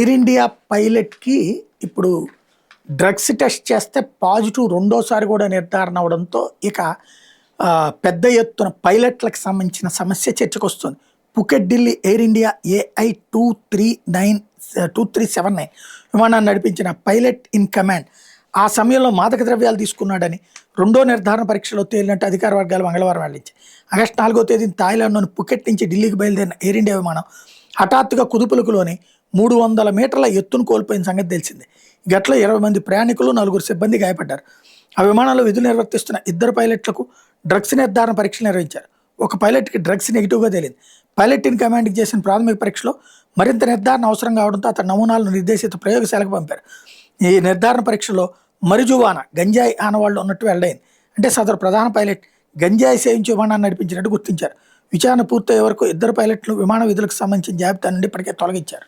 Air India పైలట్‌కి ఇప్పుడు drugs test చేస్తే positive రెండోసారి కూడా నిర్ధారణ అవ్వడంతో ఇక పెద్ద ఎత్తున పైలట్‌లకు సంబంధించిన సమస్య చర్చకొస్తుంది. Phuket Delhi Air India AI 237 విమానాన్ని నడిపించిన పైలట్ ఇన్ కమాండ్ ఆ సమయంలో మాదక ద్రవ్యాలు తీసుకున్నాడని రెండో నిర్ధారణ పరీక్షలో తేలినట్టు అధికార వర్గాలు మంగళవారం వెల్లడించాయి. ఆగస్టు 4వ తేదీన థాయిలాండ్లోని పుకెట్ నుంచి ఢిల్లీకి బయలుదేరిన ఎయిర్ ఇండియా విమానం హఠాత్తుగా కుదుపులకులోని 300 మీటర్ల ఎత్తును కోల్పోయిన సంగతి తెలిసిందే. గట్లో 20 మంది ప్రయాణికులు 4 సిబ్బంది గాయపడ్డారు. ఆ విమానంలో విధులు నిర్వర్తిస్తున్న 2 పైలట్లకు డ్రగ్స్ నిర్ధారణ పరీక్షలు నిర్వహించారు. ఒక పైలట్కి డ్రగ్స్ నెగిటివ్గా తేలింది. పైలట్ ఇన్ కమాండ్కి చేసిన ప్రాథమిక పరీక్షలో మరింత నిర్ధారణ అవసరం కావడంతో అతని నమూనాలను నిర్దేశిత ప్రయోగశాలకు పంపారు. ఈ నిర్ధారణ పరీక్షలో మరిజువానా గంజాయి ఆనవాళ్లు ఉన్నట్టు వెల్లడైంది. అంటే సదరు ప్రధాన పైలట్ గంజాయి సేవించి విమానాన్ని నడిపించినట్టు గుర్తించారు. విచారణ పూర్తయ్యే వరకు 2 పైలట్లు విమాన విధులకు సంబంధించిన జాబితా నుండి ఇప్పటికే తొలగించారు.